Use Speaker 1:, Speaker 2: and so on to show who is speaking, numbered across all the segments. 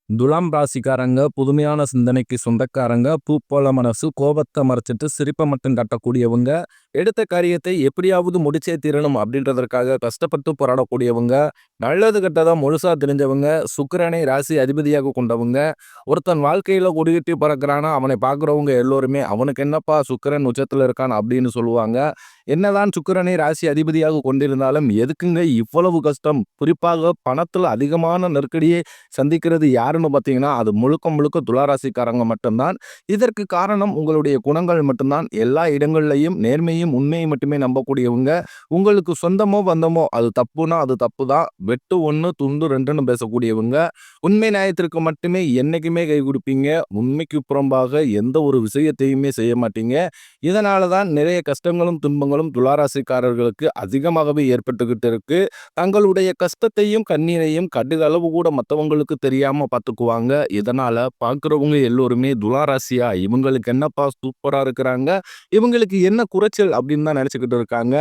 Speaker 1: துலாம் ராசிக்காரங்க புதுமையான சிந்தனைக்கு சொந்தக்காரங்க, பூ போல மனசு, கோபத்தை மறைச்சிட்டு சிரிப்பை மட்டும் காட்டக்கூடியவங்க, எடுத்த காரியத்தை எப்படியாவது முடிச்சே தீரணும் அப்படின்றதற்காக கஷ்டப்பட்டு போராடக்கூடியவங்க, நல்லது கெட்டதா முழுசா தெரிஞ்சவங்க, சுக்கிரனை ராசி அதிபதியாக கொண்டவங்க. ஒருத்தன் வாழ்க்கையில கொடிகட்டி பறக்கிறானா அவனை பார்க்குறவங்க எல்லோருமே அவனுக்கு என்னப்பா சுக்கிரன் உச்சத்துல இருக்கான் அப்படின்னு சொல்லுவாங்க. என்னதான் சுக்கிரனை ராசி அதிபதியாக கொண்டிருந்தாலும் எதுக்குங்க இவ்வளவு கஷ்டம்? குறிப்பாக பணத்துல அதிகமான நெருக்கடியை சந்திக்கிறது யாருன்னு பார்த்தீங்கன்னா, அது முழுக்க முழுக்க துளாராசிக்காரங்க மட்டும்தான். இதற்கு காரணம் உங்களுடைய குணங்கள் மட்டும்தான். எல்லா இடங்கள்லயும் நேர்மையும், உண்மையும் மட்டுமே நம்பக்கூடியவங்க. உங்களுக்கு சொந்தமோ, பந்தமோ அது தப்புனா அது தப்பு தான். வெட்டு 1 துண்டு 2ன்னு பேசக்கூடியவங்க. உண்மை நியாயத்திற்கு மட்டுமே என்னைக்குமே கை குடுப்பீங்க. உண்மைக்கு புறம்பாக எந்த ஒரு விஷயத்தையுமே செய்ய மாட்டீங்க. இதனால தான் நிறைய கஷ்டங்களும், துன்பங்களும் துளாராசிக்காரர்களுக்கு அதிகமாகவே ஏற்பட்டுக்கிட்டு இருக்கு. தங்களுடைய கஷ்டத்தையும், கண்ணீரையும் கடுகளவு கூட மத்தவங்களுக்கு தெரியாம பார்த்துக்குவாங்க. இதனால பார்க்குறவங்க எல்லோருமே துளாராசியா இவங்களுக்கு என்னப்பா சூப்பரா இருக்கிறாங்க, இவங்களுக்கு என்ன குறைச்சல் அப்படின்னு தான் நினைச்சுக்கிட்டு இருக்காங்க.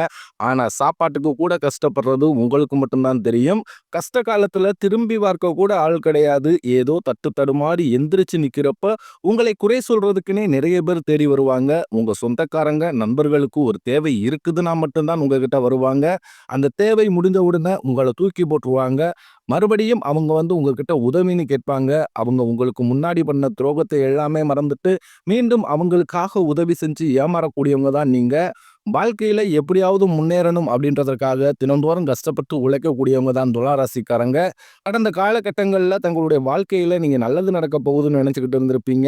Speaker 1: ஆனா சாப்பாட்டுக்கு கூட கஷ்டப்படுறது உங்களுக்கு மட்டும்தான் தெரியும். கஷ்ட காலத்துல திரும்பி பார்க்க கூட ஆள் கிடையாது. ஏதோ தட்டு தடுமாறி எந்திரிச்சு நிக்கிறப்ப உங்களை குறை சொல்றதுக்குன்னே நிறைய பேர் தேடி வருவாங்க. உங்க சொந்தக்காரங்க, நண்பர்களுக்கு ஒரு தேவை இருக்குதுன்னா மட்டும்தான் உங்ககிட்ட வருவாங்க. அந்த தேவை முடிஞ்ச உடனே உங்களை தூக்கி போட்டுருவாங்க. மறுபடியும் அவங்க உங்ககிட்ட உதவின்னு கேட்பாங்க. அவங்க உங்களுக்கு முன்னாடி பண்ண துரோகத்தை எல்லாமே மறந்துட்டு, மீண்டும் அவங்களுக்காக உதவி செஞ்சு ஏமாறக்கூடியவங்க தான் நீங்க. வாழ்க்கையில எப்படியாவது முன்னேறணும் அப்படின்றதற்காக தினந்தோறும் கஷ்டப்பட்டு உழைக்கக்கூடியவங்க தான் துளாராசிக்காரங்க. கடந்த காலகட்டங்கள்ல தங்களுடைய வாழ்க்கையில நீங்க நல்லது நடக்க போகுதுன்னு நினைச்சுக்கிட்டு இருந்திருப்பீங்க.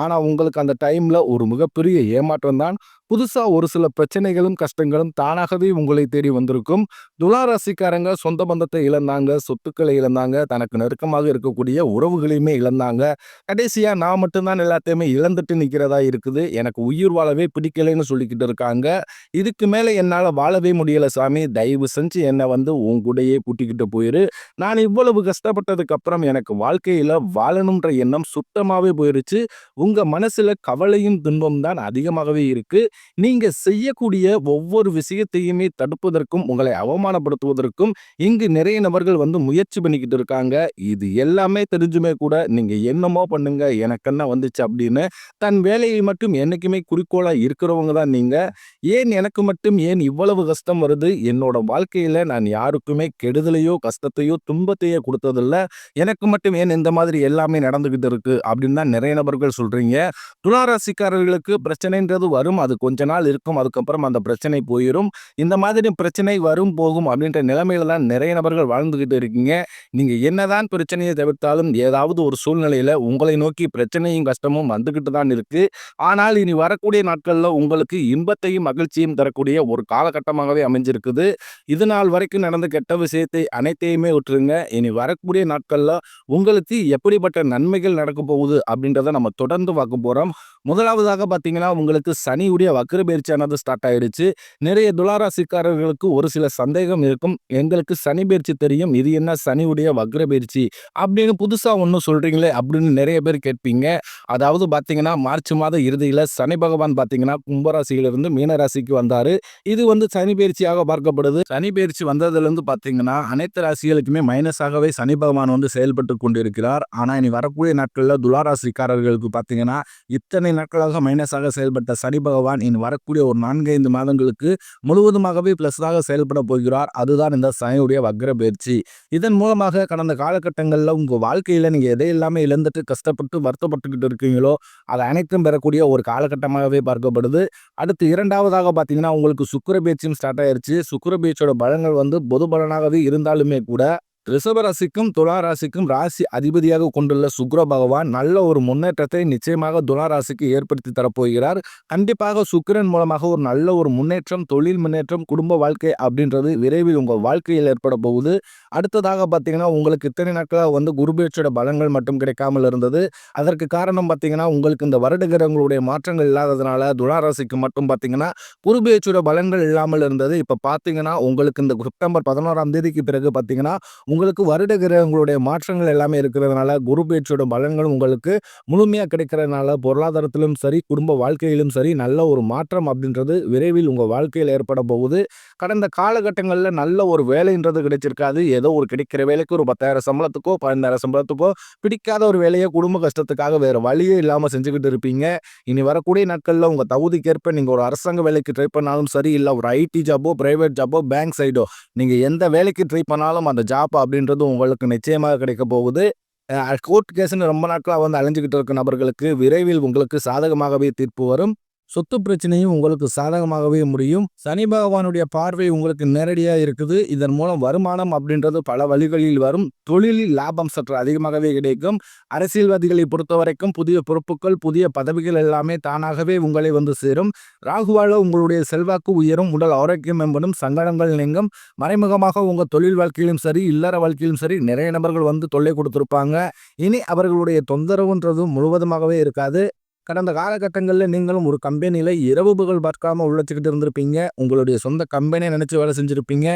Speaker 1: ஆனா உங்களுக்கு அந்த டைம்ல ஒரு மிகப்பெரிய ஏமாற்றம் தான். புதுசா ஒரு சில பிரச்சனைகளும், கஷ்டங்களும் தானாகவே உங்களை தேடி வந்திருக்கும். துலா ராசிக்காரங்க சொந்த பந்தத்தை இழந்தாங்க, சொத்துக்களை இழந்தாங்க, தனக்கு நெருக்கமாக இருக்கக்கூடிய உறவுகளையுமே இழந்தாங்க. கடைசியா நான் மட்டும் தான் எல்லாத்தையுமே இழந்துட்டு நிக்கிறதா இருக்குது. எனக்கு உயிர் வாழவே பிடிக்கலைன்னு சொல்லிக்கிட்டு இருக்காங்க. இதுக்கு மேல என்னால வாழவே முடியல சாமி. தயவு செஞ்சு என்ன உன் கூடயே கூட்டிக்கிட்டு போயிரு. நான் இவ்வளவு கஷ்டப்பட்டதுக்கு அப்புறம் எனக்கு வாழ்க்கையில வாழணும்ன்ற எண்ணம் சுத்தமாவே போயிருச்சு. உங்க மனசுல கவலையும், துன்பம் தான் அதிகமாகவே இருக்கு. நீங்க செய்யக்கூடிய ஒவ்வொரு விஷயத்தையுமே தடுப்பதற்கும், உங்களை அவமானப்படுத்துவதற்கும் இங்கு நிறைய நபர்கள் முயற்சி பண்ணிக்கிட்டு இருக்காங்க. இது எல்லாமே தெரிஞ்சுமே கூட நீங்க என்னமோ பண்ணுங்க, எனக்கு என்ன வந்துச்சு அப்படின்னு தன் வேலையை மட்டும் என்னைக்குமே குறிக்கோளா இருக்கிறவங்க தான் நீங்க. ஏன் எனக்கு மட்டும் ஏன் இவ்வளவு கஷ்டம் வருது? என்னோட வாழ்க்கையில நான் யாருக்குமே கெடுதலையோ, கஷ்டத்தையோ, துன்பத்தையோ கொடுத்ததில்ல. எனக்கு மட்டும் ஏன் இந்த மாதிரி எல்லாமே நடந்துகிட்டு இருக்கு அப்படின்னு தான் நிறைய நபர்கள் சொல்றீங்க. துளாராசிக்காரர்களுக்கு பிரச்சனைன்றது வரும். அது கொஞ்ச நாள் இருக்கும். அதுக்கப்புறம் அந்த பிரச்சனை போயிரும். இந்த மாதிரி பிரச்சனை வரும், போகும் அப்படின்ற நிலைமையில தான் நிறைய நபர்கள் வாழ்ந்துகிட்டு இருக்கீங்க. நீங்க என்னதான் பிரச்சனையை தவிர்த்தாலும் ஏதாவது ஒரு சூழ்நிலையில உங்களை நோக்கி பிரச்சனையும், கஷ்டமும் வந்துகிட்டு தான் இருக்கு. ஆனால் இனி வரக்கூடிய நாட்கள்ல உங்களுக்கு இன்பத்தையும், மகிழ்ச்சியும் தரக்கூடிய ஒரு காலகட்டமாகவே அமைஞ்சிருக்குது. இது நாள் வரைக்கும் நடந்த கெட்ட விஷயத்தை அனைத்தையுமே விட்டுருங்க. இனி வரக்கூடிய நாட்கள்ல உங்களுக்கு எப்படிப்பட்ட நன்மைகள் நடக்க போகுது அப்படின்றத நம்ம தொடர்ந்து பார்க்க போறோம். முதலாவதாக பார்த்தீங்கன்னா, உங்களுக்கு சனியுடைய வக்ர பயிற்சியானது ஸ்டார்ட் ஆயிடுச்சு. நிறைய துளாராசிக்காரர்களுக்கு ஒரு சில சந்தேகம் இருக்கும். எங்களுக்கு சனி பயிற்சி தெரியும். இது என்ன சனியுடைய வக்ர பயிற்சி அப்படின்னு புதுசா ஒண்ணு சொல்றீங்களே அப்படின்னு நிறைய பேர் கேட்பீங்க. அதாவது பார்த்தீங்கன்னா, மார்ச் மாத இறுதியில சனி பகவான் பார்த்தீங்கன்னா, கும்பராசியிலிருந்து மீன ராசிக்கு வந்தாரு. இது சனி பயிற்சியாக பார்க்கப்படுது. சனி பயிற்சி வந்ததிலிருந்து பார்த்தீங்கன்னா, அனைத்து ராசிகளுக்குமே மைனஸாகவே சனி பகவான் செயல்பட்டு கொண்டிருக்கிறார். ஆனா இனி வரக்கூடிய நாட்கள்ல துளாராசிக்காரர்களுக்கு பார்த்தீங்கன்னா, இத்தனை நாட்களாக மைனஸாக செயல்பட்ட சனி பகவான் இனி வரக்கூடிய ஒரு 4-5 மாதங்களுக்கு முழுவதுமாகவே பிளஸாக செயல்பட போகிறார். அதுதான் இந்த சனியுடைய வக்ர பயிற்சி. இதன் மூலமாக கடந்த காலகட்டங்களில் உங்க வாழ்க்கையில நீங்க எதையெல்லாமே இழந்துட்டு கஷ்டப்பட்டு வருத்தப்பட்டுக்கிட்டு இருக்கீங்களோ அதை அனைத்தும் பெறக்கூடிய ஒரு காலகட்டமாகவே பார்க்கப்படுது. அடுத்து இரண்டாவதாக பார்த்தீங்கன்னா, உங்களுக்கு சுக்கிர பயிற்சியும் ஸ்டார்ட் ஆயிருச்சு. சுக்கிர பயிற்சியோட பலன்கள் பொது பலனாகவே இருந்தாலுமே கூட ரிஷப ராசிக்கும் துலா ராசிக்கும் ராசி அதிபதியாக கொண்டுள்ள சுக்கிர பகவான் நல்ல ஒரு முன்னேற்றத்தை நிச்சயமாக துலா ராசிக்கு ஏற்படுத்தி தரப்போகிறார். கண்டிப்பாக சுக்கிரன் மூலமாக ஒரு நல்ல ஒரு முன்னேற்றம், தொழில் முன்னேற்றம், குடும்ப வாழ்க்கை அப்படின்றது விரைவில் உங்கள் வாழ்க்கையில் ஏற்பட போகுது. அடுத்ததாக பார்த்தீங்கன்னா, உங்களுக்கு இத்தனை நாட்களாக குரு பயிற்சியோட பலன்கள் மட்டும் கிடைக்காமல் இருந்தது. அதற்கு காரணம் பார்த்தீங்கன்னா, உங்களுக்கு இந்த வருட கிரகங்களுடைய மாற்றங்கள் இல்லாததுனால துலா ராசிக்கு மட்டும் பார்த்தீங்கன்னா குரு பயிற்சியோட பலன்கள் இல்லாமல் இருந்தது. இப்போ பார்த்தீங்கன்னா, உங்களுக்கு இந்த செப்டம்பர் 11ஆம் தேதிக்கு பிறகு பார்த்தீங்கன்னா உங்களுக்கு வருட கிரகங்களுடைய மாற்றங்கள் எல்லாமே இருக்கிறதுனால குரு பயிற்சியோட பலன்களும் உங்களுக்கு முழுமையாக கிடைக்கிறதுனால பொருளாதாரத்திலும் சரி குடும்ப வாழ்க்கையிலும் சரி நல்ல ஒரு மாற்றம் அப்படின்றது விரைவில் உங்கள் வாழ்க்கையில் ஏற்பட போகுது. கடந்த காலகட்டங்களில் நல்ல ஒரு வேலைன்றது கிடைச்சிருக்காது. ஏதோ ஒரு கிடைக்கிற வேலைக்கு ஒரு 10,000 சம்பளத்துக்கோ 15,000 சம்பளத்துக்கோ பிடிக்காத ஒரு வேலையை குடும்ப கஷ்டத்துக்காக வேறு வழியே இல்லாமல் செஞ்சுக்கிட்டு இருப்பீங்க. இனி வரக்கூடிய நாட்களில் உங்கள் தகுதிக்கேற்ப நீங்கள் ஒரு அரசாங்க வேலைக்கு ட்ரை பண்ணாலும் சரி, இல்லை ஒரு ஐடி ஜாபோ பிரைவேட் ஜாபோ பேங்க் சைடோ நீங்கள் எந்த வேலைக்கு ட்ரை பண்ணாலும் அந்த ஜாப் அப்படின்றது உங்களுக்கு நிச்சயமாக கிடைக்க போகுது. கோர்ட் கேஸ்ன்னு ரொம்ப நாட்களாக வந்து அலைஞ்சிக்கிட்டு இருக்க நபர்களுக்கு விரைவில் உங்களுக்கு சாதகமாகவே தீர்ப்பு வரும். சொத்து பிரச்சனையும் உங்களுக்கு சாதகமாகவே முடியும். சனி பகவானுடைய பார்வை உங்களுக்கு நேரடியாக இருக்குது. இதன் மூலம் வருமானம் அப்படின்றது பல வழிகளில் வரும். தொழிலில் லாபம் சற்று அதிகமாகவே கிடைக்கும். அரசியல்வாதிகளை பொறுத்த வரைக்கும் புதிய பொறுப்புகள் புதிய பதவிகள் எல்லாமே தானாகவே உங்களை வந்து சேரும். ராகுவால உங்களுடைய செல்வாக்கு உயரும். உடல் ஆரோக்கியம் மேம்படும். சங்கடங்கள் நீங்கும். மறைமுகமாக உங்கள் தொழில் வாழ்க்கையிலும் சரி இல்லற வாழ்க்கையிலும் சரி நிறைய நபர்கள் வந்து தொல்லை கொடுத்துருப்பாங்க. இனி அவர்களுடைய தொந்தரவுன்றது முழுவதுமாகவே இருக்காது. கடந்த காலகட்டங்களில் நீங்களும் ஒரு கம்பெனியில் இரவு பகல் பார்க்காம உழைச்சிக்கிட்டு இருந்திருப்பீங்க. உங்களுடைய சொந்த கம்பெனியை நினச்சி வேலை செஞ்சுருப்பீங்க.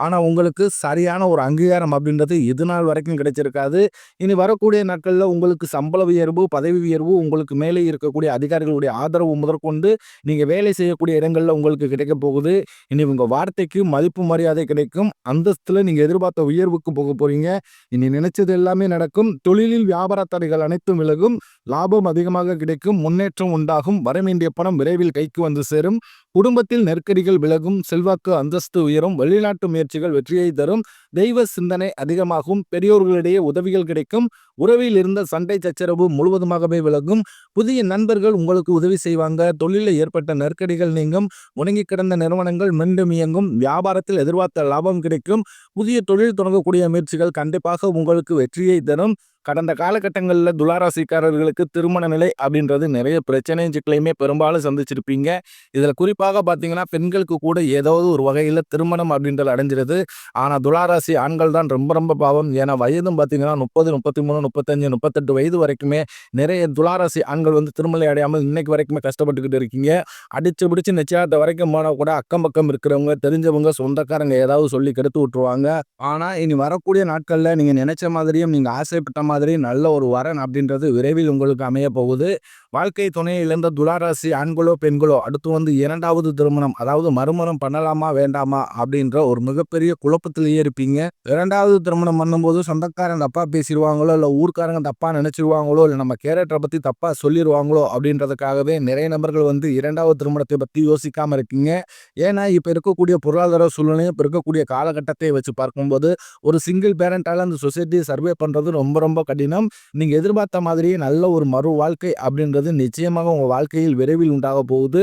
Speaker 1: ஆனால் உங்களுக்கு சரியான ஒரு அங்கீகாரம் அப்படின்றது இது நாள் வரைக்கும் கிடைச்சிருக்காது. இனி வரக்கூடிய நாட்களில் உங்களுக்கு சம்பள உயர்வு பதவி உயர்வு உங்களுக்கு மேலே இருக்கக்கூடிய அதிகாரிகளுடைய ஆதரவு முதற்கொண்டு நீங்கள் வேலை செய்யக்கூடிய இடங்களில் உங்களுக்கு கிடைக்க போகுது. இனி உங்கள் வார்த்தைக்கு மதிப்பு மரியாதை கிடைக்கும். அந்தஸ்தில் நீங்கள் எதிர்பார்த்த உயர்வுக்கு போக போகிறீங்க. இனி நினைச்சது எல்லாமே நடக்கும். தொழிலில் வியாபார தடைகள் அனைத்தும் விலகும். லாபம் அதிகமாக கிடைக்கும். முன்னேற்றம் உண்டாகும். வரவேண்டிய பணம் விரைவில் கைக்கு வந்து சேரும். குடும்பத்தில் நெருக்கடிகள் விலகும். செல்வாக்கு அந்தஸ்து உயரும். வெளிநாட்டு முயற்சிகள் வெற்றியை தரும். தெய்வ சிந்தனை அதிகமாகும். பெரியோர்களிடையே உதவிகள் கிடைக்கும். உறவில் இருந்த சண்டை சச்சரவு முழுவதுமாகவே விலகும். புதிய நண்பர்கள் உங்களுக்கு உதவி செய்வாங்க. தொழிலில் ஏற்பட்ட நெருக்கடிகள் நீங்கும். முடங்கி கிடந்த நிறுவனங்கள் மீண்டும் இயங்கும். வியாபாரத்தில் எதிர்பார்த்த லாபம் கிடைக்கும். புதிய தொழில் தொடங்கக்கூடிய முயற்சிகள் கண்டிப்பாக உங்களுக்கு வெற்றியை தரும். கடந்த காலகட்டங்களில் துளாராசிக்காரர்களுக்கு திருமண நிலை அப்படின்றது நிறைய பிரச்சனை சிக்கலையுமே பெரும்பாலும் சந்திச்சிருப்பீங்க. இதில் குறிப்பாக பார்த்தீங்கன்னா பெண்களுக்கு கூட ஏதாவது ஒரு வகையில் திருமணம் அப்படின்றது அடைஞ்சிருது. ஆனால் துளாராசி ஆண்கள் தான் ரொம்ப ரொம்ப பாவம். ஏன்னா வயதும் பார்த்தீங்கன்னா 30 33 35 38 வயது வரைக்குமே நிறைய துளாராசி ஆண்கள் வந்து திருமணம் அடையாமல் இன்னைக்கு வரைக்குமே கஷ்டப்பட்டுக்கிட்டு இருக்கீங்க. அடிச்சு பிடிச்சி நிச்சயத்தை வரைக்கும் போனால் கூட அக்கம் பக்கம் இருக்கிறவங்க தெரிஞ்சவங்க சொந்தக்காரங்க ஏதாவது சொல்லி கெடுத்து விட்டுருவாங்க. ஆனால் இனி வரக்கூடிய நாட்களில் நீங்கள் நினைச்ச மாதிரியும் நீங்கள் ஆசைப்பட்ட மாதிரி நல்ல ஒரு வரன் அப்படின்றது விரைவில் உங்களுக்கு அமைய போகுது. வாழ்க்கை துணையை இழந்த துளாராசி ஆண்களோ பெண்களோ அடுத்து வந்து இரண்டாவது திருமணம் அதாவது மறுமணம் பண்ணலாமா வேண்டாமா அப்படின்ற ஒரு மிகப்பெரிய குழப்பத்திலேயே இருப்பீங்க. இரண்டாவது திருமணம் பண்ணும்போது சொந்தக்காரங்க தப்பா பேசிடுவாங்களோ இல்லை ஊர்க்காரங்க தப்பா நினைச்சிருவாங்களோ இல்லை நம்ம கேரக்டரை பற்றி தப்பா சொல்லிடுவாங்களோ அப்படின்றதுக்காகவே நிறைய நபர்கள் வந்து இரண்டாவது திருமணத்தை பற்றி யோசிக்காம இருக்கீங்க. ஏன்னா இப்போ இருக்கக்கூடிய பொருளாதார சூழ்நிலையும் இப்போ இருக்கக்கூடிய காலகட்டத்தை வச்சு பார்க்கும்போது ஒரு சிங்கிள் பேரண்டால அந்த சொசைட்டியை சர்வே பண்ணுறது ரொம்ப ரொம்ப கடினம். நீங்க எதிர்பார்த்த மாதிரியே நல்ல ஒரு மறு வாழ்க்கை அப்படின்றது நிச்சயமாக உங்க வாழ்க்கையில் விரைவில் உண்டாக போகுது.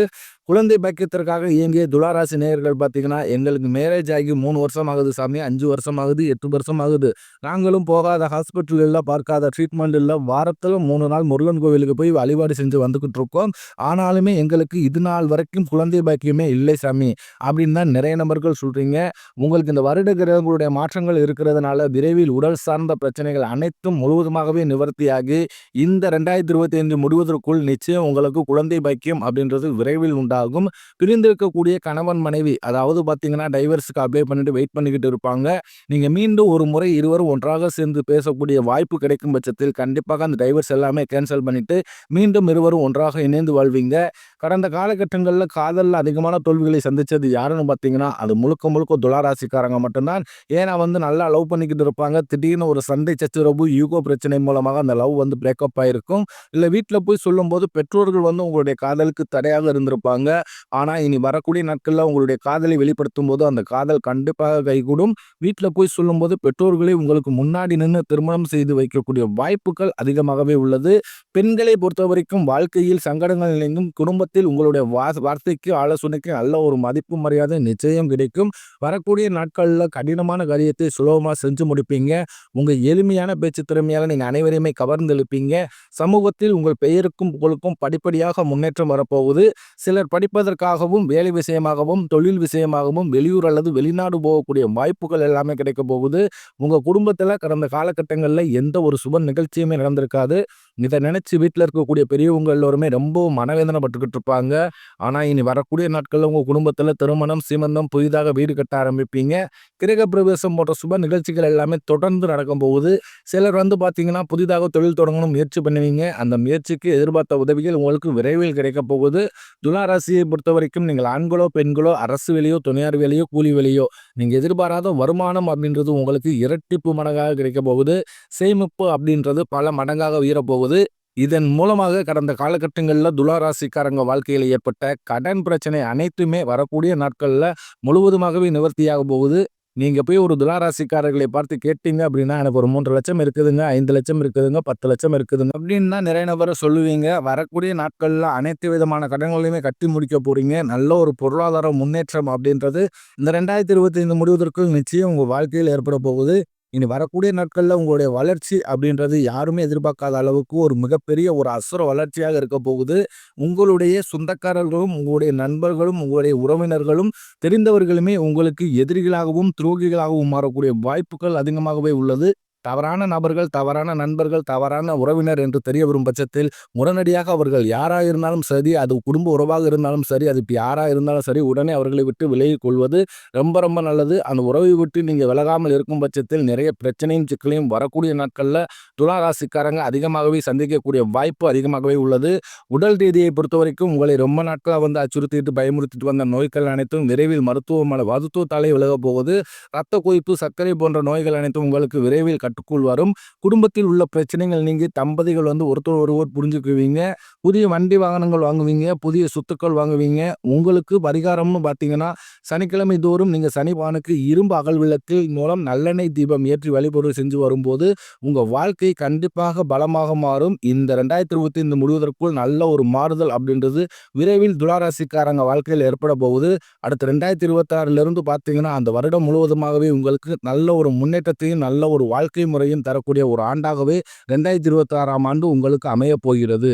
Speaker 1: குழந்தை பாக்கியத்திற்காக இயங்கிய துளாராசி நேயர்கள் பார்த்தீங்கன்னா எங்களுக்கு மேரேஜ் ஆகி 3 வருஷம் ஆகுது சாமி, 5 வருஷம் ஆகுது, 8 வருஷம் ஆகுது. நாங்களும் போகாத ஹாஸ்பிட்டல் இல்லை, பார்க்காத ட்ரீட்மெண்ட் இல்லை. வாரத்தில் 3 நாள் முருகன் கோவிலுக்கு போய் வழிபாடு செஞ்சு வந்துக்கிட்டு இருக்கோம். ஆனாலுமே எங்களுக்கு இது நாள் வரைக்கும் குழந்தை பாக்கியமே இல்லை சாமி அப்படின்னு தான் நிறைய நபர்கள் சொல்றீங்க. உங்களுக்கு இந்த வருட கிரகங்களுடைய மாற்றங்கள் இருக்கிறதுனால விரைவில் உடல் சார்ந்த பிரச்சனைகள் அனைத்தும் முழுவதுமாகவே நிவர்த்தியாகி இந்த 2025 முடிவதற்குள் நிச்சயம் உங்களுக்கு குழந்தை பாக்கியம் அப்படின்றது விரைவில் உண்டாகும். பிரிந்திருக்கக்கூடிய கணவன் மனைவி அதாவது பார்த்தீங்கன்னா டைவர்ஸுக்கு அப்ளை பண்ணிட்டு வெயிட் பண்ணிக்கிட்டு இருப்பாங்க. நீங்கள் மீண்டும் ஒரு முறை இருவரும் ஒன்றாக சேர்ந்து பேசக்கூடிய வாய்ப்பு கிடைக்கும் பட்சத்தில் கண்டிப்பாக அந்த டைவர்ஸ் எல்லாமே கேன்சல் பண்ணிட்டு மீண்டும் இருவரும் ஒன்றாக இணைந்து வாழ்வீங்க. கடந்த காலகட்டங்களில் காதலில் அதிகமான தோல்விகளை சந்தித்தது யாருன்னு பார்த்தீங்கன்னா அது முழுக்க முழுக்க துளாராசிக்காரங்க மட்டும்தான். ஏன்னா வந்து நல்லா லவ் பண்ணிக்கிட்டு இருப்பாங்க. திடீர்னு ஒரு சண்டை சச்சரவு யூகோ பிரச்சனை மூலமாக அந்த லவ் வந்து பிரேக்கப் ஆகிருக்கும். இல்லை வீட்டில் போய் சொல்லும்போது பெற்றோர்கள் வந்து உங்களுடைய காதலுக்கு தடையாக இருந்திருப்பாங்க. ஆனால் இனி வரக்கூடிய நாட்களில் உங்களுடைய காதலை வெளிப்படுத்தும் போது அந்த காதல் கண்டிப்பாக கைகூடும். வீட்டில் போய் சொல்லும்போது பெற்றோர்களே உங்களுக்கு முன்னாடி நின்று திருமணம் செய்து வைக்கக்கூடிய வாய்ப்புகள் அதிகமாகவே உள்ளது. பெண்களை பொறுத்த வரைக்கும் வாழ்க்கையில் சங்கடங்கள் நிலையும் குடும்பத்தில் உங்களுடைய வார்த்தைக்கு ஆலோசனைக்கு நல்ல ஒரு மதிப்பு மரியாதை நிச்சயம் கிடைக்கும். வரக்கூடிய நாட்களில் கடினமான காரியத்தை சுலபமாக செஞ்சு முடிப்பீங்க. உங்கள் எளிமையான பேச்சு திறமையால் நீங்கள் அனைவரையுமே கவர்ந்தெழுப்பீங்க. சமூகத்தில் உங்கள் பெயருக்கும் புகழுக்கும் படிப்படியாக முன்னேற்றம் வரப்போகுது. சிலர் படிப்பதற்காகவும், வேலை விஷயமாகவும், தொழில் விஷயமாகவும் வெளியூர் அல்லது வெளிநாடு போகக்கூடிய வாய்ப்புகள் எல்லாமே கிடைக்க போகுது. உங்க குடும்பத்துல கடந்த காலகட்டங்கள்ல எந்த ஒரு சுப நிகழ்ச்சியுமே நடந்திருக்காது. இத நினைச்சு வீட்ல இருக்கக்கூடிய பெரியவங்க எல்லோருமே ரொம்பவும் மனவேதனை பட்டுக்கிட்டு இருப்பாங்க. ஆனா, இனி வரக்கூடிய நாட்கள்ல உங்க குடும்பத்துல திருமணம், சீமந்தம், புதிதாக வீடு கட்ட ஆரம்பிப்பீங்க. கிரகப்பிரவேசம் போன்ற சுப நிகழ்ச்சிகள் எல்லாமே தொடர்ந்து நடக்கும் போகுது. சிலர் பார்த்தீங்கன்னா, புதிதாக தொழில் தொடங்கணும் முயற்சி பண்ணுவீங்க. அந்த முயற்சிக்கு எதிர்பார்த்த உதவிகள் உங்களுக்கு விரைவில் கிடைக்கப் போகுது. துலா ராசியை பொறுத்தவரைக்கும் நீங்கள் ஆண்களோ, பெண்களோ, அரசு வேலையோ, தனியார் வேலையோ, கூலி வேலையோ, நீங்க எதிர்பாராத வருமானம் அப்படின்றது உங்களுக்கு இரட்டிப்பு மடங்காக கிடைக்கப் போகுது. சேமிப்பு அப்படின்றது பல மடங்காக உயரப்போகுது. இதன் மூலமாக கடந்த காலகட்டங்கள்ல துலா ராசிக்காரங்க வாழ்க்கையில ஏற்பட்ட கடன் பிரச்சனை அனைத்துமே வரக்கூடிய நாட்கள்ல முழுவதுமாகவே நிவர்த்தியாக போகுது. நீங்க போய் ஒரு துலா ராசிக்காரர்களை பார்த்து கேட்டீங்க அப்படின்னா, எனக்கு ஒரு 3,00,000 இருக்குதுங்க, 5,00,000 இருக்குதுங்க, 10,00,000 இருக்குதுங்க அப்படின்னு தான் நிறைய நபர் சொல்லுவீங்க. வரக்கூடிய நாட்கள்ல அனைத்து விதமான கடன்களையுமே கட்டி முடிக்க போறீங்க. நல்ல ஒரு பொருளாதார முன்னேற்றம் அப்படின்றது இந்த 2025 முடிவதற்குள் நிச்சயம் உங்க வாழ்க்கையில் ஏற்பட போகுது. இனி வரக்கூடிய நாட்கள்ல உங்களுடைய வளர்ச்சி அப்படின்றது யாருமே எதிர்பார்க்காத அளவுக்கு ஒரு மிகப்பெரிய ஒரு அசுர வளர்ச்சியாக இருக்க போகுது. உங்களுடைய சொந்தக்காரர்களும், உங்களுடைய நண்பர்களும், உங்களுடைய உறவினர்களும், தெரிந்தவர்களுமே உங்களுக்கு எதிரிகளாகவும், துரோகிகளாகவும் மாறக்கூடிய வாய்ப்புகள் அதிகமாகவே உள்ளது. தவறான நபர்கள், தவறான நண்பர்கள், தவறான உறவினர் என்று தெரிய வரும் பட்சத்தில் உடனடியாக அவர்கள் யாரா இருந்தாலும் சரி, அது குடும்ப உறவாக இருந்தாலும் சரி, அது யாரா இருந்தாலும் சரி, உடனே அவர்களை விட்டு விலகிக் கொள்வது ரொம்ப ரொம்ப நல்லது. அந்த உறவை விட்டு நீங்க விலகாமல் இருக்கும் பட்சத்தில் நிறைய பிரச்சனையும், சிக்கலையும் வரக்கூடிய நாட்கள்ல துலா ராசிக்காரங்க அதிகமாகவே சந்திக்கக்கூடிய வாய்ப்பு அதிகமாகவே உள்ளது. உடல் ரீதியை பொறுத்தவரைக்கும் உங்களை ரொம்ப நாட்களா அச்சுறுத்திட்டு, பயமுறுத்திட்டு வந்த நோய்கள் அனைத்தும் விரைவில் மருத்துவத்தாலே விலகப் போகுது. இரத்த கொதிப்பு, சர்க்கரை போன்ற நோய்கள் அனைத்தும் உங்களுக்கு விரைவில் கட்டுக்குள் வரும். குடும்பத்தில் உள்ள பிரச்சனைகள் நீங்கி தம்பதிகள் ஒருத்தர் ஒருவர் புரிஞ்சுக்குவீங்க. புதிய வண்டி வாகனங்கள் வாங்குவீங்க, புதிய சொத்துக்கள் வாங்குவீங்க. உங்களுக்கு பரிகாரம்னு பார்த்தீங்கன்னா, சனிக்கிழமை தோறும் நீங்க சனிபானுக்கு இரும்பு அகல் விளக்கு மூலம் நல்லெண்ணெய் தீபம் ஏற்றி வழிபாடு செஞ்சு வரும்போது உங்க வாழ்க்கை கண்டிப்பாக பலமாக மாறும். இந்த 2025 முடிவதற்குள் நல்ல ஒரு மாறுதல் அப்படின்றது விரைவில் துளாராசிக்காரங்க வாழ்க்கையில் ஏற்பட போகுது. அடுத்த 2026 பார்த்தீங்கன்னா, அந்த வருடம் முழுவதுமாகவே உங்களுக்கு நல்ல ஒரு முன்னேற்றத்தையும், நல்ல ஒரு வாழ்க்கை முறையும் தரக்கூடிய ஒரு ஆண்டாகவே 2026 ஆண்டு உங்களுக்கு அமையப் போகிறது.